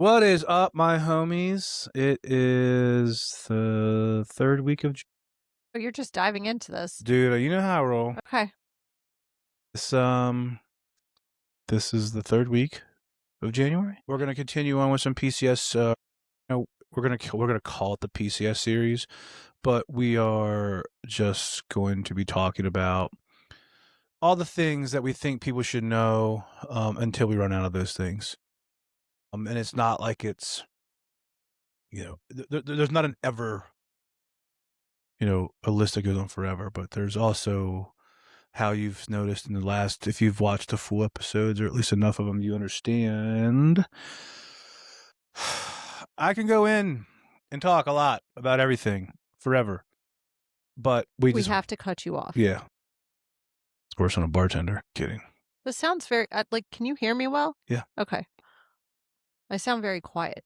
What is up, my homies? It is the third week of Oh, you're just diving into this. dude. You know how I roll. Okay. This this is the third week of January. We're gonna continue on with some PCS. We're gonna call it the PCS series, but we are just going to be talking about all the things that we think people should know until we run out of those things. And it's not like it's there's not an ever a list that goes on forever, but there's also how you've noticed in the last, if you've watched the full episodes, or at least enough of them, you understand. I can go in and talk a lot about everything forever, but we just have to cut you off. Yeah. It's worse than a bartender. Kidding. This sounds very, can you hear me well? Yeah. Okay. I sound very quiet.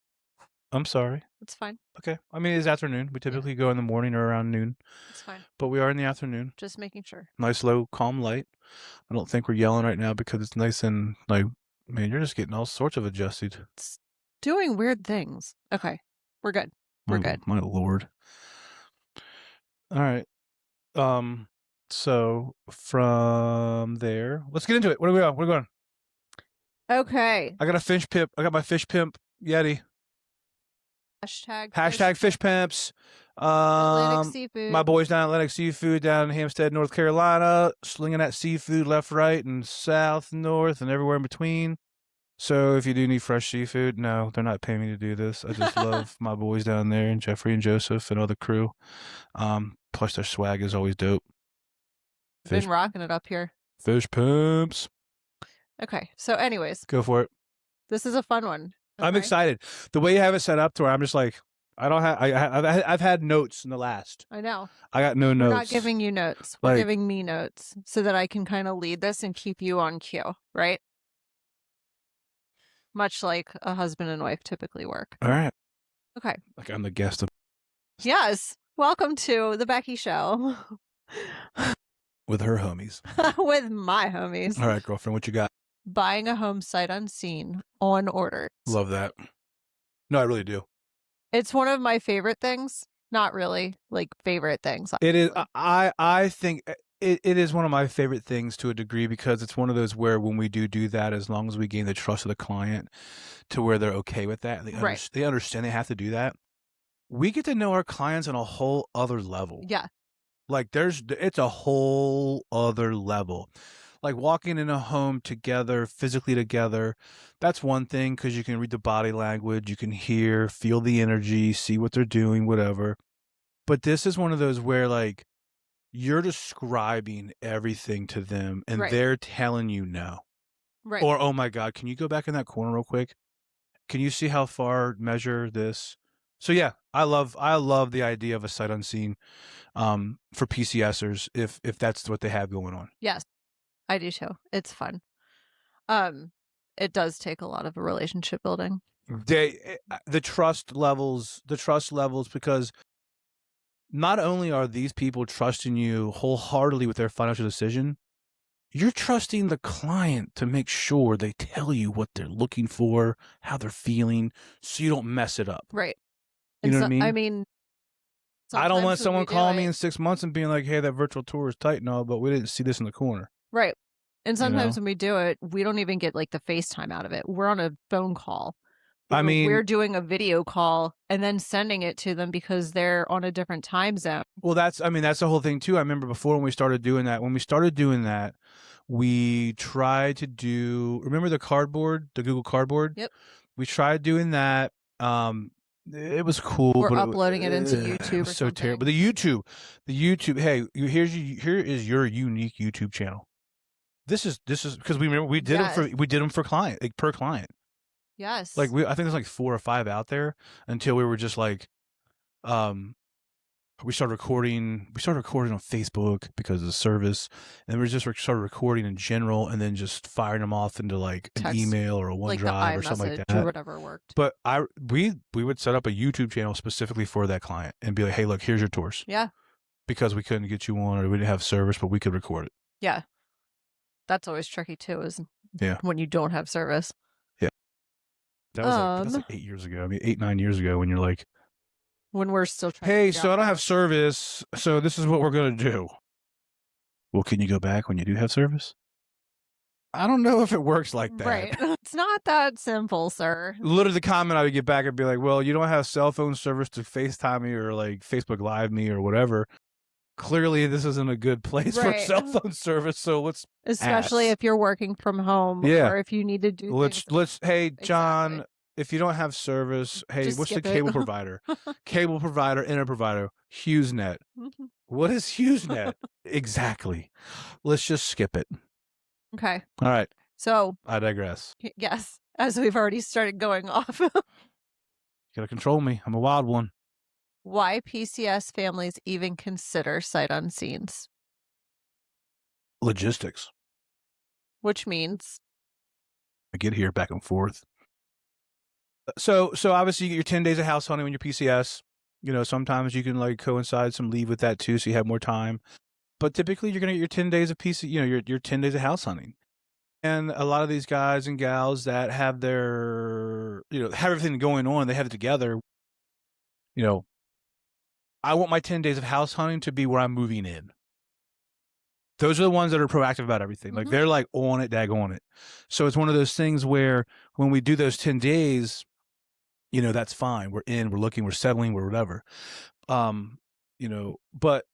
I'm sorry. It's fine. Okay. I mean, it's afternoon. We typically go in the morning or around noon, It's fine. but we are in the afternoon. Just making sure. Nice, low, calm light. I don't think we're yelling right now because it's nice and like, man, you're just getting all sorts of adjusted. It's doing weird things. Okay. We're good. We're good. My lord. All right. So from there, let's get into it. What are we on? We're going. Okay. I got a fish pimp. I got my fish pimp Yeti. Hashtag fish pimps. Atlantic Seafood. My boys down at Atlantic Seafood down in Hampstead, North Carolina, slinging that seafood left, right, and south, north, and everywhere in between. So if you do need fresh seafood, no, they're not paying me to do this. I just love my boys down there, and Jeffrey and Joseph and all the crew. Plus their swag is always dope. Been rocking it up here. Fish pimps. Okay. So anyways. Go for it. This is a fun one. Okay? I'm excited. The way you have it set up to where I'm just like, I don't have, I've had notes in the last. I know. I got no notes. We're not giving you notes. We're giving me notes so that I can kind of lead this and keep you on cue, right? Much like a husband and wife typically work. All right. Okay. Like I'm the guest of. Yes. Welcome to the Becky Show. With her homies. With my homies. All right, girlfriend, what you got? Buying a home sight unseen on order. Love that. No, I really do. It's one of my favorite things. Not really like favorite things. It is. I think it is one of my favorite things to a degree because it's one of those where when we do that, as long as we gain the trust of the client to where they're okay with that, they understand they have to do that. We get to know our clients on a whole other level. Yeah. Like it's a whole other level. Like walking in a home together, physically together, that's one thing because you can read the body language, you can hear, feel the energy, see what they're doing, whatever. But this is one of those where like you're describing everything to them and they're telling you no. Right. Or, oh my God, can you go back in that corner real quick? Can you see how far measure this? So yeah, I love the idea of a sight unseen for PCSers if that's what they have going on. Yes, I do too. It's fun. It does take a lot of a relationship building. The trust levels because not only are these people trusting you wholeheartedly with their financial decision, you're trusting the client to make sure they tell you what they're looking for, how they're feeling, so you don't mess it up. Right. You know what I mean? I mean, I don't want someone calling me in 6 months and being like, hey, that virtual tour is tight and all, but we didn't see this in the corner. Right. And sometimes when we do it, we don't even get like the FaceTime out of it. We're on a phone call. We're doing a video call and then sending it to them because they're on a different time zone. Well, that's the whole thing too. I remember before when we started doing that, we tried to do, remember the Google Cardboard? Yep. We tried doing that. It was cool. We're uploading it into YouTube. It was so terrible. The YouTube. Hey, here is your unique YouTube channel. This is because we did them for client, like per client. Yes. Like I think there's like 4 or 5 out there until we were just like, we started recording on Facebook because of the service, and we just started recording in general, and then just firing them off into like an email or a OneDrive or something like that, or whatever worked. But we would set up a YouTube channel specifically for that client and be like, hey, look, here's your tours. Yeah. Because we couldn't get you on or we didn't have service, but we could record it. Yeah. That's always tricky too, is when you don't have service. Yeah. that's like 8 years ago. I mean, 8, 9 years ago when you're like, when we're still trying hey, so I don't have service, so this is what we're going to do. Well, can you go back when you do have service? I don't know if it works like that. Right. It's not that simple, sir. Literally, the comment I would get back would be like, well, you don't have cell phone service to FaceTime me or like Facebook Live me or whatever. Clearly, this isn't a good place for cell phone service, so let's especially if you're working from home or if you need to do let's hey, John, if you don't have service, hey, just what's the cable provider? Cable provider, internet provider, HughesNet. What is HughesNet? Exactly. Let's just skip it. Okay. All right. So I digress. Yes, as we've already started going off. You gotta control me. I'm a wild one. Why PCS families even consider sight unseens? Logistics. Which means I get here back and forth. So obviously you get your 10 days of house hunting when you're PCS. You know, sometimes you can like coincide some leave with that too, so you have more time. But typically you're gonna get your 10 days of your 10 days of house hunting. And a lot of these guys and gals that have their, have everything going on, they have it together. I want my 10 days of house hunting to be where I'm moving in. Those are the ones that are proactive about everything. Like they're like on it, dag on it. So it's one of those things where when we do those 10 days, that's fine. We're in, we're looking, we're settling, we're whatever. But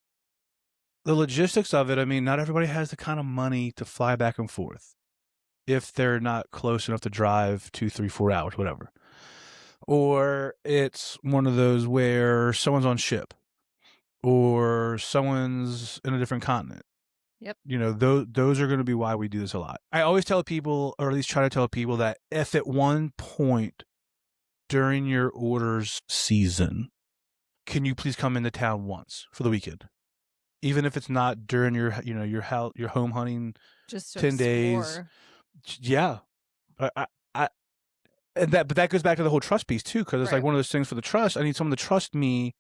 the logistics of it, I mean, not everybody has the kind of money to fly back and forth if they're not close enough to drive 2, 3, 4 hours, whatever. Or it's one of those where someone's on ship or someone's in a different continent. Yep. Those are going to be why we do this a lot. I always tell people, or at least try to tell people, that if at one point during your orders season, can you please come into town once for the weekend? Even if it's not during your home hunting, just 10 days. Yeah. But that goes back to the whole trust piece too, because it's like one of those things for the trust. I need someone to trust me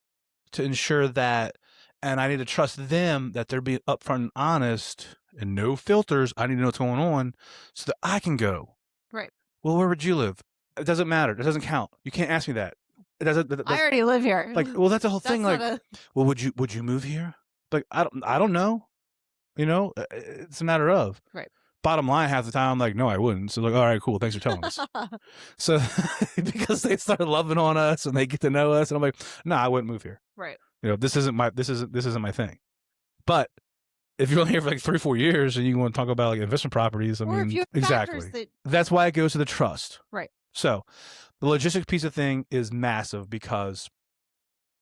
to ensure that, and I need to trust them that they're being upfront and honest and no filters. I need to know what's going on so that I can go. Right. Well, where would you live? It doesn't matter. It doesn't count. You can't ask me that. It doesn't. I already live here. Like, well, that's the whole thing. Like, well, would you move here? Like, I don't know. It's a matter of. Right. Bottom line, half the time I'm like, no, I wouldn't. So like, all right, cool. Thanks for telling us. So because they start loving on us and they get to know us, and I'm like, no, I wouldn't move here. Right. This isn't my thing. But if you're only here for like 3, 4 years and you want to talk about like investment properties, I mean, exactly. That's why it goes to the trust. Right. So the logistics piece of thing is massive, because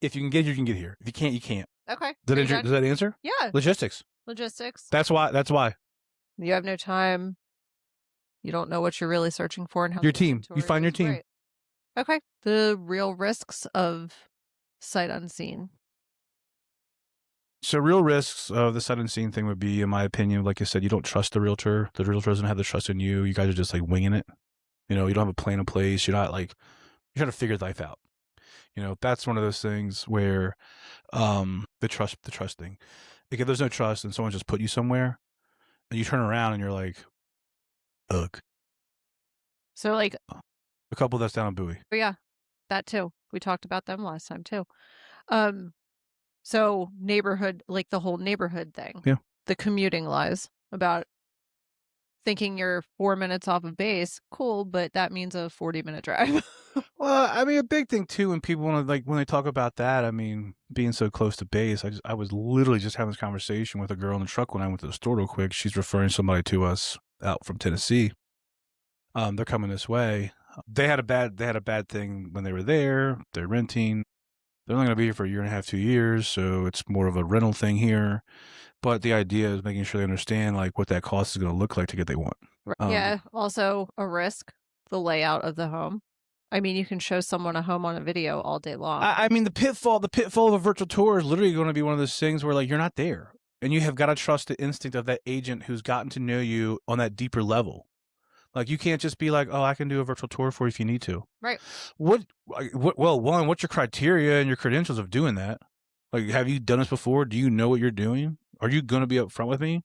if you can get here, you can get here. If you can't, you can't. Okay. Does that answer? Yeah. Logistics. That's why. You have no time. You don't know what you're really searching for and how your team. You find your team. Right. Okay. The real risks of sight unseen. So real risks of the sight unseen thing would be, in my opinion, like I said, you don't trust the realtor. The realtor doesn't have the trust in you. You guys are just like winging it. You don't have a plan in place. You're not like, you're trying to figure life out. That's one of those things where the trust thing. Like if there's no trust and someone just put you somewhere and you turn around and you're like, ugh. So like a couple that's down in Bowie. Oh yeah, that too. We talked about them last time too. So neighborhood, like the whole neighborhood thing. Yeah. The commuting lies about thinking you're 4 minutes off of base. Cool, but that means a 40-minute drive. Well, I mean, a big thing too, when people want to, like, when they talk about that, I mean, being so close to base, I was literally just having this conversation with a girl in the truck when I went to the store real quick. She's referring somebody to us out from Tennessee. They're coming this way. They had a bad thing when they were there. They're renting. They're only going to be here for 1.5 years, 2 years, so it's more of a rental thing here. But the idea is making sure they understand like what that cost is going to look like to get what they want. Yeah. Also a risk, the layout of the home. I mean, you can show someone a home on a video all day long. I mean, the pitfall of a virtual tour is literally going to be one of those things where like you're not there, and you have got to trust the instinct of that agent who's gotten to know you on that deeper level. Like you can't just be like, oh, I can do a virtual tour for you if you need to. Right. Well, one, what's your criteria and your credentials of doing that? Like, have you done this before? Do you know what you're doing? Are you going to be upfront with me?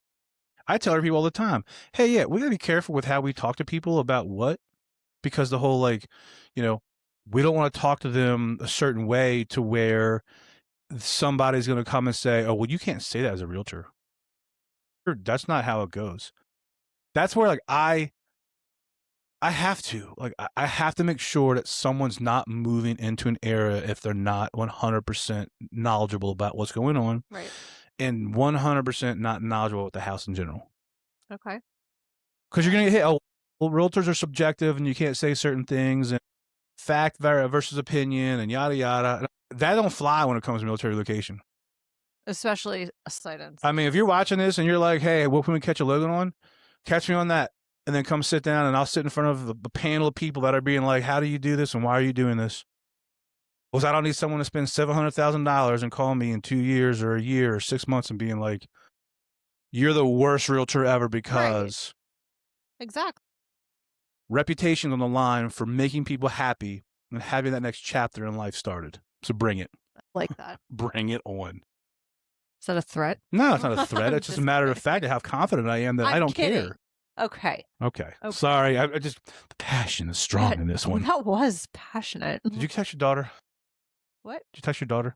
I tell people all the time, hey, yeah, we got to be careful with how we talk to people about what. because the whole we don't want to talk to them a certain way to where somebody's going to come and say, oh, well, you can't say that as a realtor. That's not how it goes. That's where I have to I have to make sure that someone's not moving into an area if they're not 100% knowledgeable about what's going on, right, and 100% not knowledgeable with the house in general. Okay. Because you're gonna get hit. Oh, well, realtors are subjective, and you can't say certain things, and fact versus opinion, and yada yada. That don't fly when it comes to military location. Especially a sight unseen. I mean, if you're watching this and you're like, "Hey, what can we catch a Logan on? Catch me on that." And then come sit down, and I'll sit in front of the panel of people that are being like, how do you do this, and why are you doing this? Because I don't need someone to spend $700,000 and call me in 2 years or a year or 6 months and being like, you're the worst realtor ever because... Right. Exactly. Reputation on the line for making people happy and having that next chapter in life started. So bring it. I like that. Bring it on. Is that a threat? No, it's not a threat. It's just a matter of fact of how confident I am that I don't care. Okay. Sorry. I just, the passion is strong in this one. That was passionate. Did you text your daughter? What? Did you text your daughter?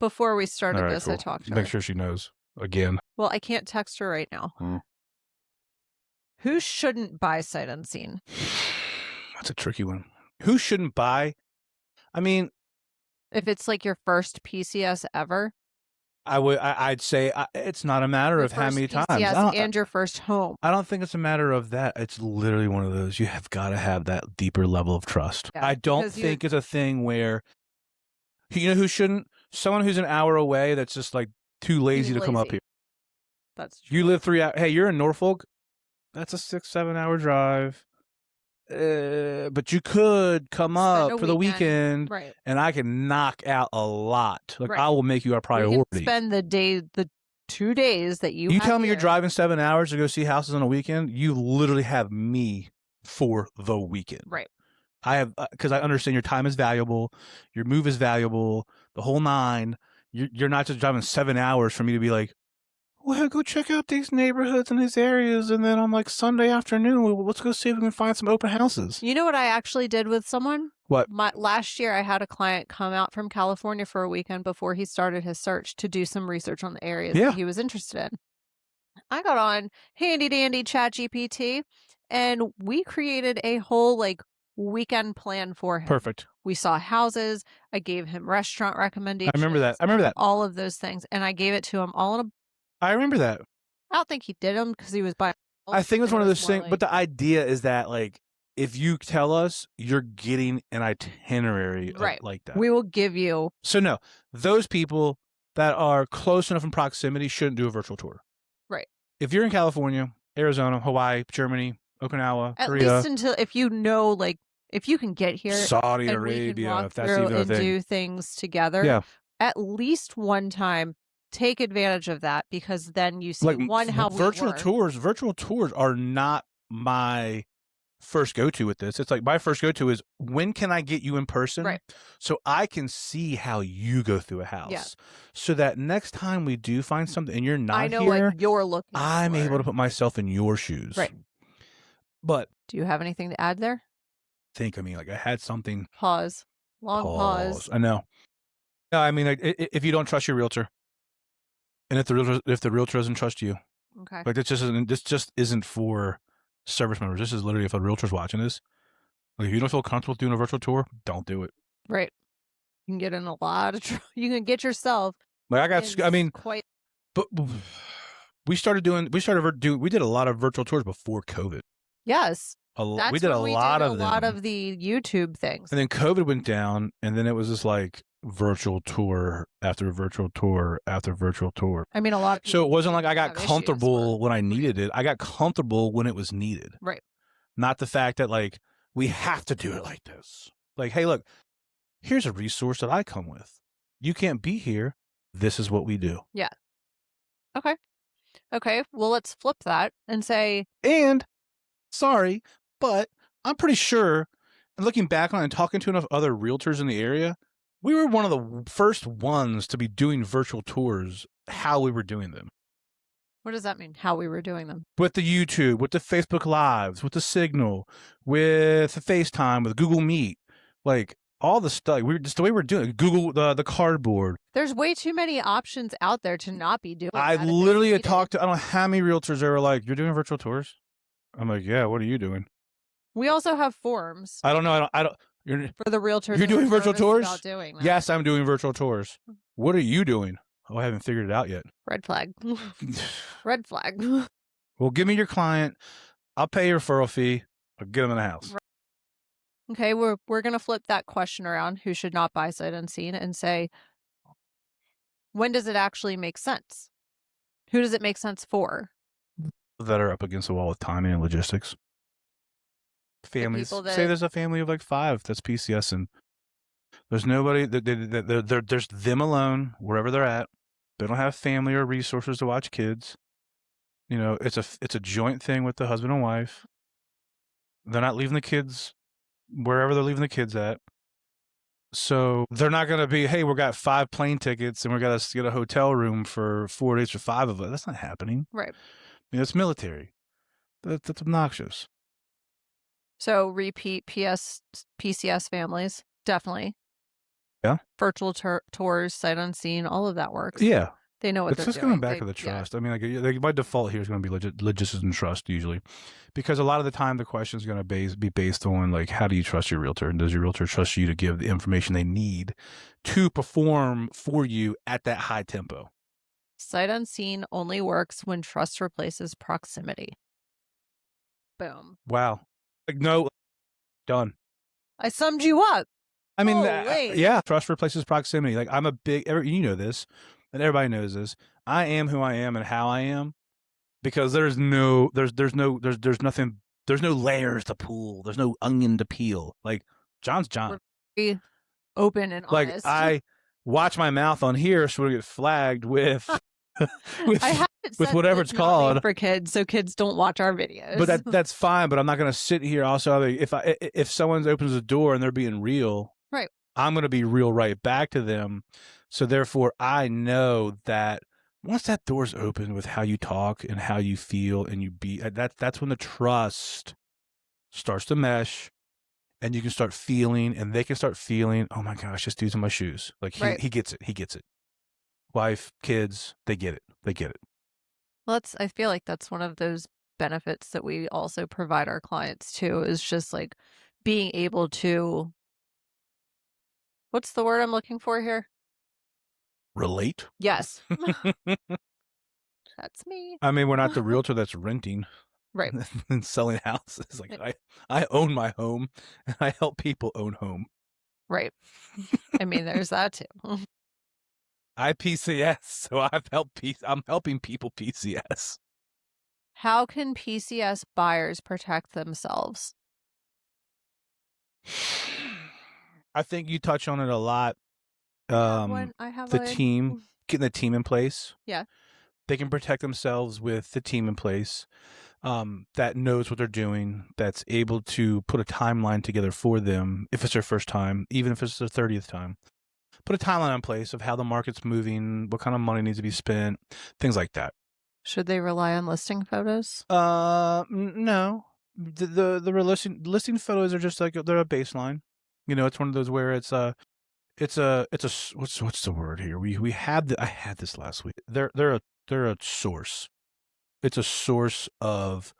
Before we started this, cool. I talked to her. Make sure she knows again. Well, I can't text her right now. Who shouldn't buy sight unseen? That's a tricky one. Who shouldn't buy? I mean, if it's like your first PCS ever, I'd say it's not a matter of how many times. And your first home. I don't think it's a matter of that. It's literally one of those. You have got to have that deeper level of trust. Yeah, I don't think it's a thing where, who shouldn't? Someone who's an hour away that's just like too lazy to come up here. That's true. You live 3 hours. Hey, you're in Norfolk. That's a 6-7 hour drive. But you could come up for the weekend, right? And I can knock out a lot. I will make you a priority. You spend the 2 days that you tell me you're driving 7 hours to go see houses on a weekend. You literally have me for the weekend, right? I have, because I understand your time is valuable, your move is valuable, the whole nine. You're not just driving 7 hours for me to be like, well, go check out these neighborhoods and these areas, and then on like Sunday afternoon, let's go see if we can find some open houses. You know what I actually did with someone? What? Last year, I had a client come out from California for a weekend before he started his search to do some research on the areas that he was interested in. I got on handy dandy ChatGPT, and we created a whole weekend plan for him. Perfect. We saw houses. I gave him restaurant recommendations. I remember that. All of those things, and I gave it to him all in a. I remember that. I don't think he did them because he was buying. I think it's one of those things, but the idea is that if you tell us, you're getting an itinerary like that. We will give you. So no, those people that are close enough in proximity shouldn't do a virtual tour. Right. If you're in California, Arizona, Hawaii, Germany, Okinawa, Korea. At least until if you know, if you can get here. Saudi Arabia, if that's even a thing. Do things together. Yeah. At least one time. Take advantage of that, because then you see how virtual tours are not my first go-to with this. It's like my first go-to is, when can I get you in person so I can see how you go through a house, so that next time we do find something and you're not here, what you're looking I'm able to put myself in your shoes. Right. But do you have anything to add there? I had something. Pause. Long pause. I know. No, I mean, if you don't trust your realtor, and if the realtor doesn't trust you, okay, this just isn't for service members. This is literally, if a realtor's watching this, if you don't feel comfortable doing a virtual tour, don't do it. Right. You can get in a lot of trouble. You can get yourself. But we did a lot of virtual tours before COVID. Yes. We did a lot of them. A lot of the YouTube things. And then COVID went down, and then it was just virtual tour after virtual tour after virtual tour. I mean, a lot of people. So it wasn't like I got comfortable when I needed it. I got comfortable when it was needed. Right. Not the fact that we have to do it like this. Hey, look, here's a resource that I come with. You can't be here. This is what we do. Yeah. Okay. Well, let's flip that and say. And sorry, but I'm pretty sure, and looking back on it and talking to enough other realtors in the area, we were one of the first ones to be doing virtual tours how we were doing them. What does that mean? How we were doing them? With the YouTube, with the Facebook Lives, with the Signal, with the FaceTime, with Google Meet, like all the stuff. We're just the way we're doing it. Google the cardboard. There's way too many options out there to not be doing. I literally had talked to I don't know how many realtors that were like, "You're doing virtual tours?" I'm like, "Yeah. What are you doing?" We also have forms. I don't know. I don't. For the realtors. You're doing virtual tours? About doing that. Yes, I'm doing virtual tours. What are you doing? Oh, I haven't figured it out yet. Red flag. Red flag. Well, give me your client. I'll pay your referral fee. I'll get them in the house. Okay, we're going to flip that question around. Who should not buy sight unseen, and say, when does it actually make sense? Who does it make sense for? That are up against the wall with timing and logistics. Families. Say there's a family of like 5 that's PCS, and there's nobody. There's them alone wherever they're at. They don't have family or resources to watch kids. You know, it's a joint thing with the husband and wife. They're not leaving the kids wherever they're leaving the kids at. So they're not going to be, hey, we've got 5 plane tickets and we're going to get a hotel room for 4 days for 5 of us. That's not happening. Right. I mean, it's military. That's obnoxious. So repeat PCS families, definitely. Yeah. Virtual tours, sight unseen, all of that works. Yeah. They know what it's they're just doing. Going back to the trust. Yeah. I mean, like by default here is going to be logistics and trust usually, because a lot of the time the question is going to be based on like, how do you trust your realtor, and does your realtor trust you to give the information they need to perform for you at that high tempo? Sight unseen only works when trust replaces proximity. Boom. Wow. Like, no, done. I summed you up. I mean, yeah, trust replaces proximity. Like, I'm a big, you know this, and everybody knows this. I am who I am and how I am, because there's nothing, there's no layers to pull. There's no onion to peel. Like, John's John. We're very open and honest. Like, I watch my mouth on here so we get flagged with with whatever it's called for kids, so kids don't watch our videos. But that's fine. But I'm not going to sit here. Also, if someone opens the door and they're being real, right, I'm going to be real right back to them. So therefore, I know that once that door's open with how you talk and how you feel and you be, that's when the trust starts to mesh, and you can start feeling, and they can start feeling, oh my gosh, this dude's in my shoes. Like he gets it. He gets it. Wife, kids, they get it. They get it. Well, I feel like that's one of those benefits that we also provide our clients too, is just like being able to, what's the word I'm looking for here? Relate? Yes. That's me. I mean, we're not the realtor that's renting. Right. And selling houses. Like, I own my home, and I help people own home. Right. I mean, there's that too. I PCS, so I'm helping people PCS. How can PCS buyers protect themselves? I think you touch on it a lot. I have the team, getting the team in place. Yeah. They can protect themselves with the team in place that knows what they're doing, that's able to put a timeline together for them if it's their first time, even if it's their 30th time. Put a timeline in place of how the market's moving, what kind of money needs to be spent, things like that. Should they rely on listing photos? No. The listing photos are just like, they're a baseline. You know, it's one of those where it's a what's the word here? I had this last week. They're a source. It's a source of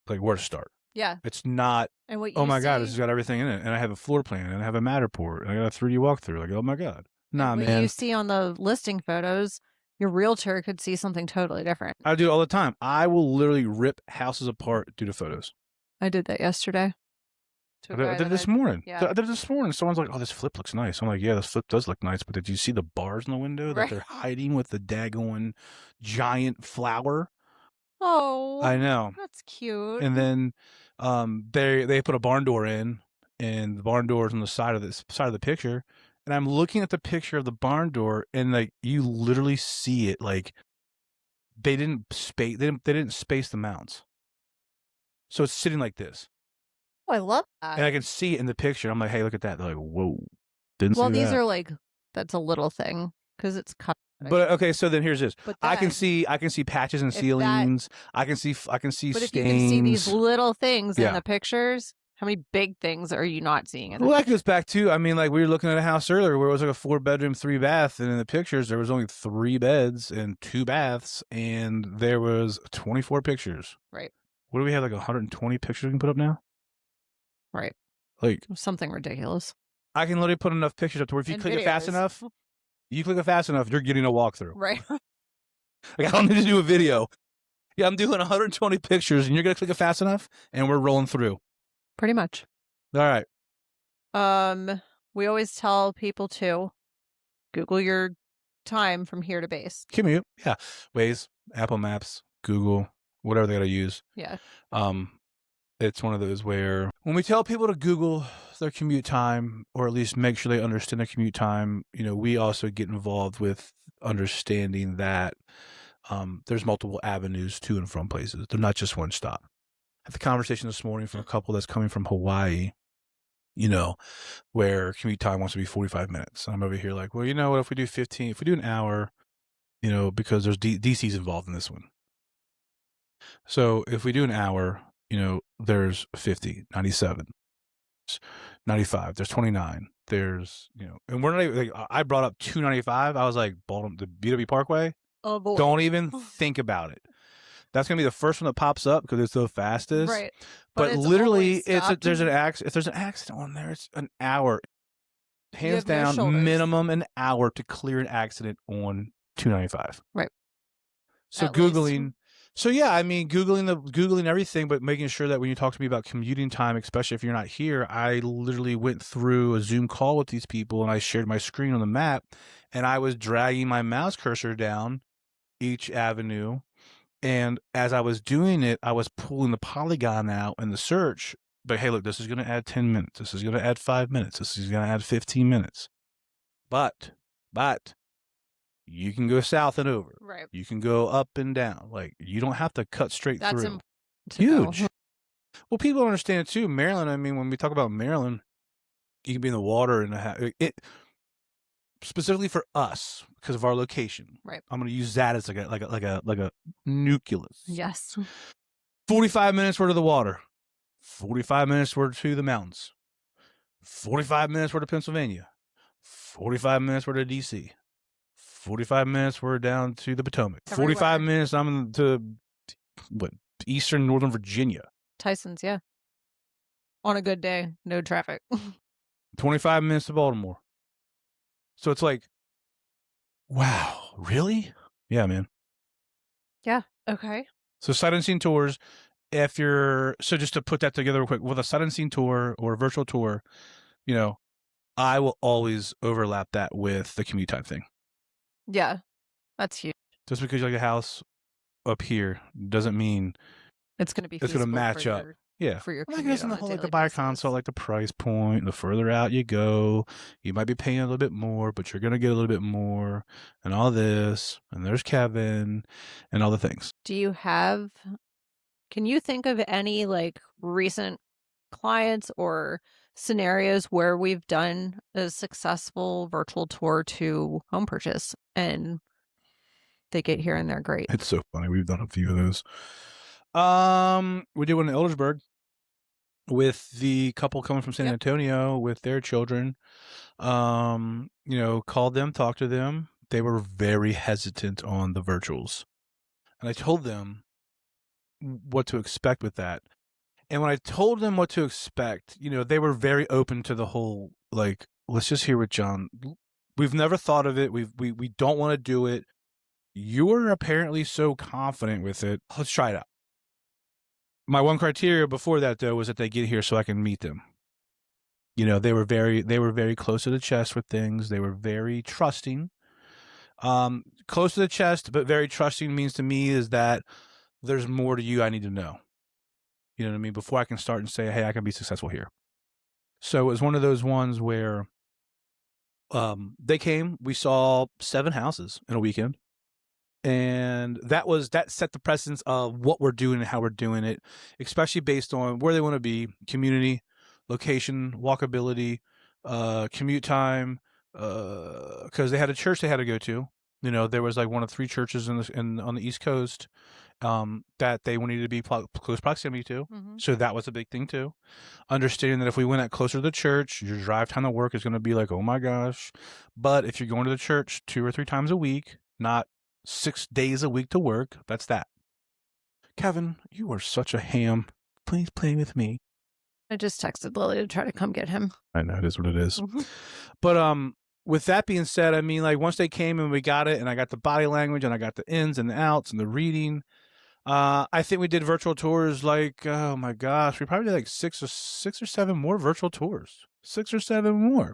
like where to start. Yeah. It's not, and what you oh my God, this has got everything in it. And I have a floor plan, and I have a Matterport, and I got a 3D walkthrough. Like, oh my God. Nah, man. What you see on the listing photos, your realtor could see something totally different. I do it all the time. I will literally rip houses apart due to photos. I did that yesterday. I did it this morning. Yeah. I did it this morning. Someone's like, oh, this flip looks nice. I'm like, yeah, this flip does look nice, but did you see the bars in the window that they're hiding with the daggone giant flower? Oh, I know. That's cute. And then they put a barn door in, and the barn door is on the side of the picture. And I'm looking at the picture of the barn door, and like you literally see it, like they didn't space the mounts. So it's sitting like this. Oh, I love that. And I can see it in the picture. I'm like, hey, look at that. They're like, whoa. Didn't see that. Well, these are like, that's a little thing because it's cut But okay, so then here's this. But I can then see patches in if that ceilings. I can see But if you can see these stains. little things in Yeah. the pictures, how many big things are you not seeing in the Well, that picture? goes back to, I mean, like we were looking at a house earlier where it was like a 4-bedroom, 3-bath, and in the pictures there was only 3 beds and 2 baths, and there was 24 pictures. Right. What do we have, like 120 pictures we can put up now? Right. Like Something ridiculous. I can literally put enough pictures up to where if you And click it fast videos. enough, you're getting a walkthrough. Right. Like I don't need to do a video. Yeah, I'm doing 120 pictures, and you're gonna click it fast enough, and we're rolling through. Pretty much. All right. We always tell people to Google your time from here to base. Commute. Yeah. Waze, Apple Maps, Google, whatever they gotta use. Yeah. It's one of those where when we tell people to Google their commute time, or at least make sure they understand their commute time, we also get involved with understanding that there's multiple avenues to and from places. They're not just one stop. I had the conversation this morning from a couple that's coming from Hawaii, where commute time wants to be 45 minutes. I'm over here like, well, you know what, if we do an hour, because there's DC's involved in this one. So if we do an hour, there's 50, 97, 95, there's 29, there's, and we're not even, like, I brought up 295. I was like, Baltimore, the BW Parkway, Oh boy. don't even think about it. That's going to be the first one that pops up because it's the fastest. Right. But it's literally, always there's an accident. If there's an accident on there, it's an hour. Hands have no down, shoulders. minimum an hour to clear an accident on 295. Right. So At least. Googling. So yeah, I mean, Googling everything, but making sure that when you talk to me about commuting time, especially if you're not here, I literally went through a Zoom call with these people and I shared my screen on the map, and I was dragging my mouse cursor down each avenue. And as I was doing it, I was pulling the polygon out in the search. But hey, look, this is going to add 10 minutes. This is going to add 5 minutes. This is going to add 15 minutes. But you can go south and over. Right. You can go up and down. Like, you don't have to cut straight That's through. huge. Well, people understand too. Maryland, I mean, when we talk about Maryland, you can be in the water and specifically for us because of our location. Right. I'm going to use that as like a nucleus. Yes. 45 minutes were to the water. 45 minutes were to the mountains. 45 minutes were to Pennsylvania. 45 minutes were to DC. 45 minutes were down to the Potomac. Everywhere. 45 minutes I'm to eastern northern Virginia. Tyson's, yeah. On a good day, no traffic. 25 minutes to Baltimore. So it's like, wow, really? Yeah, man. Yeah. Okay. So sight unseen tours, so just to put that together real quick, with a sight unseen tour or a virtual tour, I will always overlap that with the commute time thing. Yeah. That's huge. Just because you like a house up here doesn't mean it's going to be it's going to match up. Yeah. For your I guess in the whole like the buyer consult, like the price point, the further out you go, you might be paying a little bit more, but you're going to get a little bit more and all this. And there's Kevin and all the things. Can you think of any like recent clients or scenarios where we've done a successful virtual tour to home purchase and they get here and they're great? It's so funny. We've done a few of those. We did one in Eldersburg with the couple coming from San Antonio with their children. Called them, talked to them. They were very hesitant on the virtuals. And I told them what to expect with that. And when I told them what to expect, they were very open to the whole, like, let's just hear what John, we've never thought of it. We don't want to do it. You were apparently so confident with it. Let's try it out. My one criteria before that, though, was that they get here so I can meet them. They were very close to the chest with things. They were very trusting. Close to the chest, but very trusting means to me is that there's more to you I need to know. You know what I mean? Before I can start and say, hey, I can be successful here. So it was one of those ones where they came, we saw 7 houses in a weekend. And that set the precedence of what we're doing and how we're doing it, especially based on where they want to be, community, location, walkability, commute time, because they had a church they had to go to. You know, there was like one of 3 churches on the East Coast that they wanted to be close proximity to. Mhm. So that was a big thing too. Understanding that if we went out closer to the church, your drive time to work is going to be like, oh my gosh. But if you're going to the church 2 or 3 times a week, not 6 days a week to work, that's that. Kevin, you are such a ham. Please play with me. I just texted Lily to try to come get him. I know it is what it is. Mhm. But with that being said, I mean, like once they came and we got it, and I got the body language, and I got the ins and the outs and the reading. I think we did virtual tours like, oh my gosh, we probably did like 6 or 7 more virtual tours. 6 or 7 more.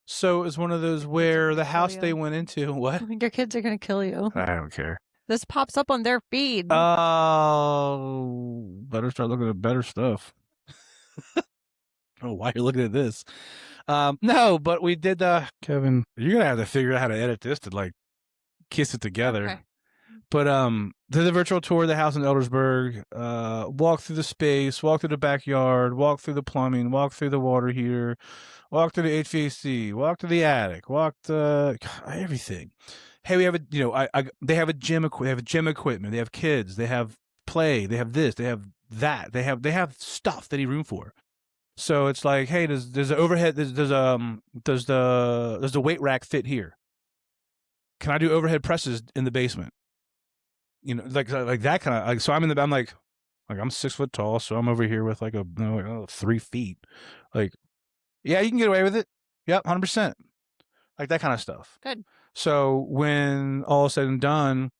So it was one of those where the house they went into, what? Your kids are gonna kill you. I don't care. This pops up on their feed. Oh, better start looking at better stuff. Oh, why you're looking at this? No, but we did. Kevin, you're gonna have to figure out how to edit this to like kiss it together. Okay. But did the virtual tour of the house in Eldersburg, walk through the space, walk through the backyard, walk through the plumbing, walk through the water heater, walk through the HVAC, walk through the attic, everything. Hey, we have they have a gym they have gym equipment, they have kids, they have play, they have this, they have that, they have stuff they need room for. So it's like, hey, does the overhead does the weight rack fit here? Can I do overhead presses in the basement? You know, like that kind of like. So I'm like I'm 6 foot tall, so I'm over here with like 3 feet. Like, yeah, you can get away with it. Yep, 100%. Like that kind of stuff. Good. So when all is said and done,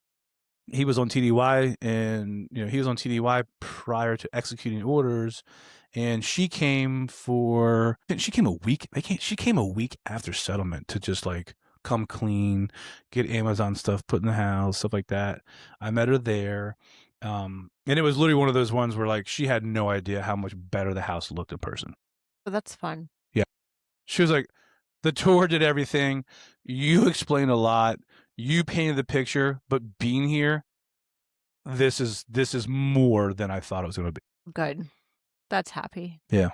he was on TDY, and he was on TDY prior to executing orders, and she came a week. She came a week after settlement to just like come clean, get Amazon stuff put in the house, stuff like that. I met her there, and it was literally one of those ones where like she had no idea how much better the house looked in person. So that's fun. Yeah, she was like, the tour did everything. You explained a lot. You painted the picture, but being here, this is more than I thought it was going to be. Good. That's happy. Yeah,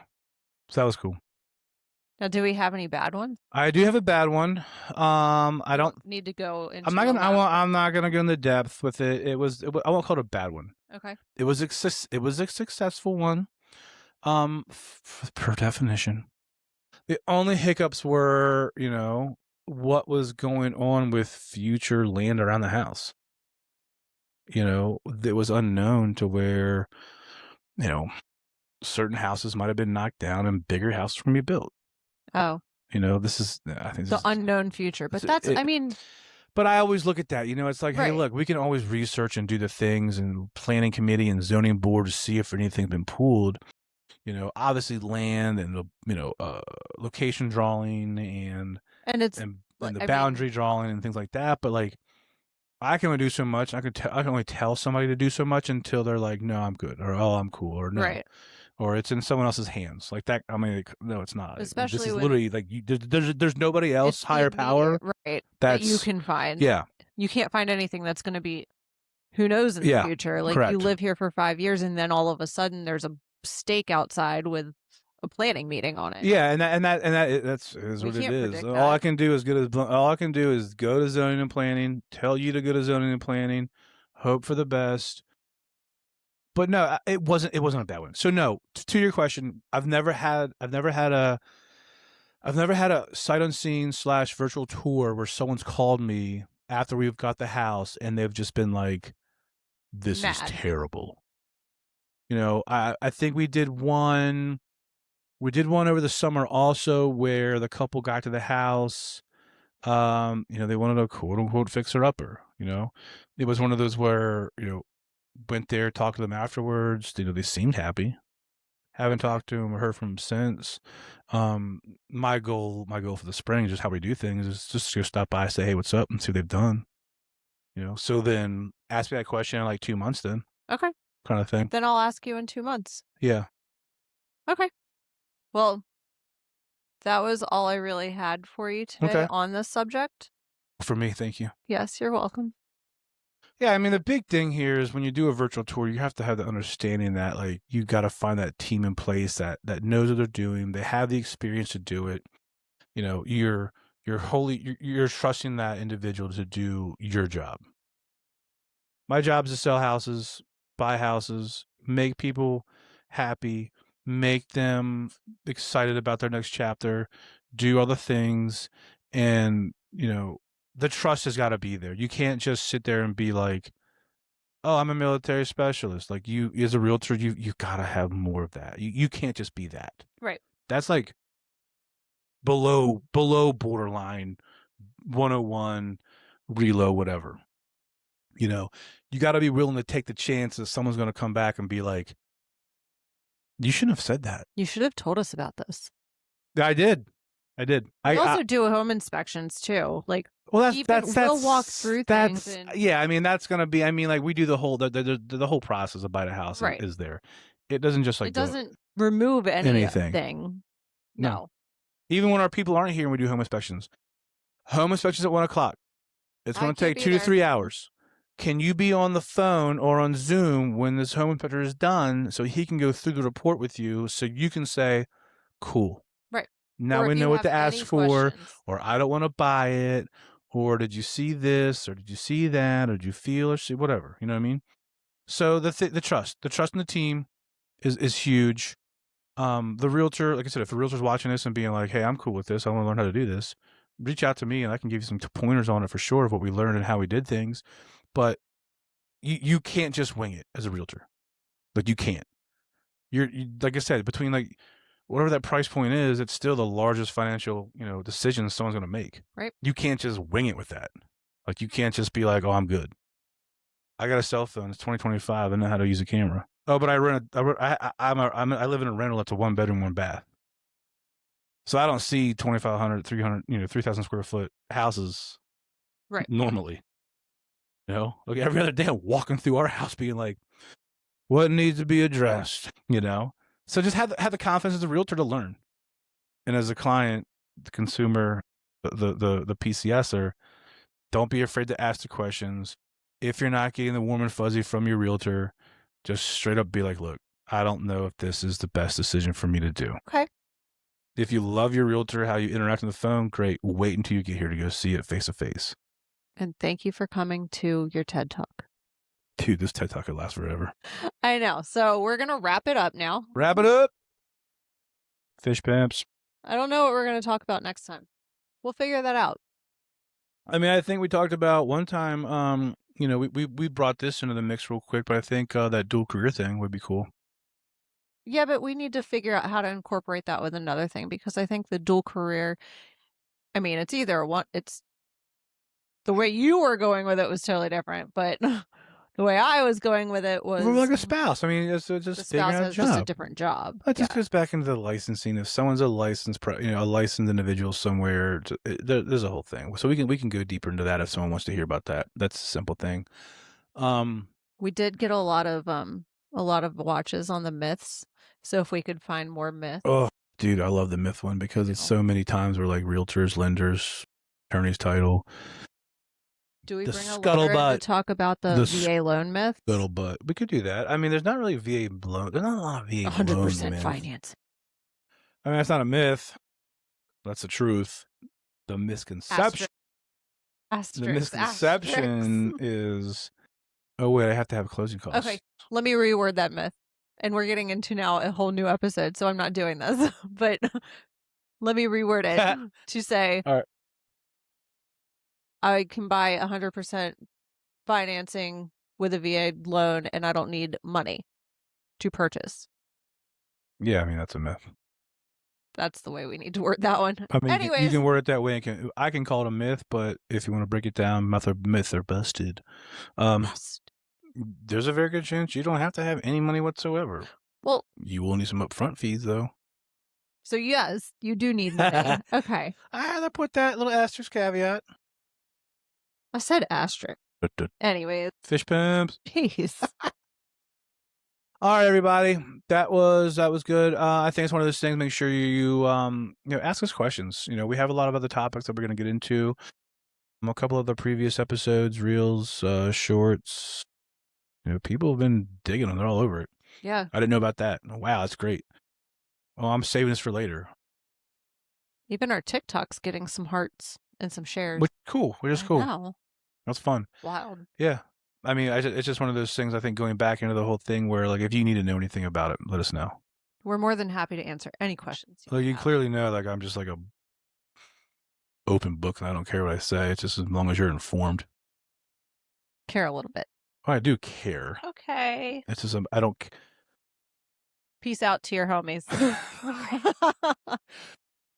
so that was cool. Now, do we have any bad ones? I do have a bad one. I don't need to go into. I'm not gonna go into depth with it. I won't call it a bad one. Okay. It was a successful one. Per definition. The only hiccups were, what was going on with future land around the house. It was unknown to where, certain houses might have been knocked down and bigger houses were going to be built. Oh. This is, I think the unknown future. But that's, I mean. But I always look at that, it's like, hey, look, we can always research and do the things and planning committee and zoning board to see if anything's been pulled. Obviously land and location drawing and the boundary drawing and things like that. But like, I can only do so much. I can only tell somebody to do so much until they're like, no, I'm good, or oh, I'm cool, or no. Right. Or it's in someone else's hands, like that. I mean, like, no, it's not. Especially this is literally like there's nobody else higher power, right? That you can find. Yeah, you can't find anything that's going to be, who knows in the future. Like correct. You live here for 5 years, and then all of a sudden there's a stake outside with a planning meeting on it. Yeah, and that's what it is. All I can do is go to zoning and planning, tell you to go to zoning and planning, hope for the best. But no, it wasn't a bad one. So no, to your question, I've never had a sight unseen / virtual tour where someone's called me after we've got the house and they've just been like, this is terrible. I think we did one over the summer also where the couple got to the house. They wanted a quote unquote fixer upper. It was one of those where, went there, talked to them afterwards. They seemed happy. Haven't talked to them or heard from them since. My goal for the spring is just how we do things is just to stop by, say, hey, what's up, and see what they've done. So then ask me that question in like 2 months then. Okay. Kind of thing. Then I'll ask you in 2 months. Yeah. Okay. Well, that was all I really had for you today on this subject. For me, thank you. Yes, you're welcome. Yeah, I mean, the big thing here is when you do a virtual tour, you have to have the understanding that, like, you got to find that team in place that knows what they're doing. They have the experience to do it. You're you're trusting that individual to do your job. My job is to sell houses, buy houses, make people happy, make them excited about their next chapter, do all the things, and the trust has got to be there. You can't just sit there and be like, "Oh, I'm a military specialist." Like, you as a realtor, you got to have more of that. You can't just be that. Right. That's like below borderline 101 reload whatever. You got to be willing to take the chance that someone's going to come back and be like, "You shouldn't have said that." You should have told us about this. I did. We also do home inspections too. Like, well, we'll walk through things. Yeah. I mean, that's gonna be. I mean, like, we do the whole process of buying a house Right. is there. It doesn't just like it doesn't remove anything. No. Even when our people aren't here and we do home inspections at 1:00. It's going to take 2 to 3 hours. Can you be on the phone or on Zoom when this home inspector is done so he can go through the report with you so you can say, cool. Right. Now we know what to ask for, or I don't want to buy it, or did you see this, or did you see that, or did you feel or see, whatever. You know what I mean? So the trust in the team is huge. The realtor, like I said, if the realtor's watching this and being like, "Hey, I'm cool with this. I want to learn how to do this," reach out to me and I can give you some pointers on it for sure of what we learned and how we did things. But you can't just wing it as a realtor. Like, you can't. You like I said, between like whatever that price point is, it's still the largest financial decision someone's going to make. Right. You can't just wing it with that. Like, you can't just be like, "Oh, I'm good. I got a cell phone. It's 2025. I know how to use a camera." Oh, but I live in a rental that's a 1 bedroom, 1 bath. So I don't see 2,500, 300, 3,000 square foot houses normally. Like every other day I'm walking through our house being like, what needs to be addressed? So just have the confidence as a realtor to learn. And as a client, the consumer, the PCSer, don't be afraid to ask the questions. If you're not getting the warm and fuzzy from your realtor, just straight up be like, look, I don't know if this is the best decision for me to do. Okay. If you love your realtor, how you interact on the phone, great. Wait until you get here to go see it face to face. And thank you for coming to your TED Talk. Dude, this TED Talk could last forever. I know. So we're going to wrap it up now. Wrap it up. Fish pimps. I don't know what we're going to talk about next time. We'll figure that out. I mean, I think we talked about one time, we brought this into the mix real quick, but I think that dual career thing would be cool. Yeah, but we need to figure out how to incorporate that with another thing, because I think the dual career, I mean, it's either one, it's the way you were going with it was totally different, but the way I was going with it was like a spouse. I mean, it's just the spouse has just a different job. That just goes back into the licensing. If someone's a licensed, a licensed individual somewhere, there's a whole thing. So we can go deeper into that if someone wants to hear about that. That's a simple thing. We did get a lot of watches on the myths. So if we could find more myths. Oh, dude, I love the myth one because it's so many times where like realtors, lenders, attorney's title. Do we bring a letter to talk about the VA loan myth? Scuttlebutt. We could do that. I mean, there's not really VA loan. There's not a lot of VA 100% finance. I mean, that's not a myth. That's the truth. The misconception. The misconception is, oh wait, I have to have closing costs. Okay, let me reword that myth. And we're getting into now a whole new episode, so I'm not doing this. But let me reword it to say, all right, I can buy 100% financing with a VA loan, and I don't need money to purchase. Yeah, I mean, that's a myth. That's the way we need to word that one. I mean, anyways, you can word it that way. I can call it a myth, but if you want to break it down, myth are busted. There's a very good chance you don't have to have any money whatsoever. Well, you will need some upfront fees, though. So yes, you do need money. Okay. I had to put that little asterisk caveat. I said asterisk. Anyways. Fish pimps. Jeez. All right, everybody. That was good. I think it's one of those things. Make sure you ask us questions. We have a lot of other topics that we're going to get into. A couple of the previous episodes, reels, shorts. People have been digging them. They're all over it. Yeah. I didn't know about that. Wow, that's great. Oh, I'm saving this for later. Even our TikTok's getting some hearts and some shares. Which is cool. Know. That's fun. Wild. Yeah. I mean, it's just one of those things, I think, going back into the whole thing where, like, if you need to know anything about it, let us know. We're more than happy to answer any questions. Like, you clearly know, like, I'm just like a open book and I don't care what I say. It's just as long as you're informed. Care a little bit. Oh, I do care. Okay. It's just, I don't. Peace out to your homies.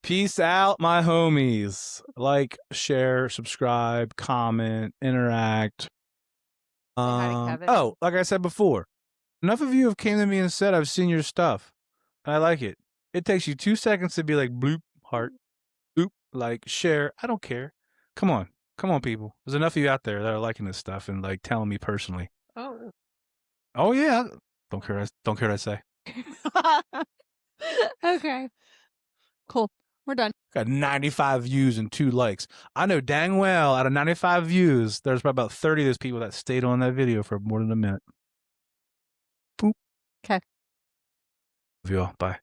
Peace out, my homies. Like, share, subscribe, comment, interact. Oh, like I said before, enough of you have came to me and said, I've seen your stuff. And I like it. It takes you 2 seconds to be like, bloop, heart, bloop, like, share. I don't care. Come on. Come on, people. There's enough of you out there that are liking this stuff and, like, telling me personally. Oh. Oh, yeah. Don't care what I say. Okay. Cool. We're done. Got 95 views and 2 likes. I know dang well out of 95 views, there's probably about 30 of those people that stayed on that video for more than a minute. Boop. Okay. Love you all. Bye.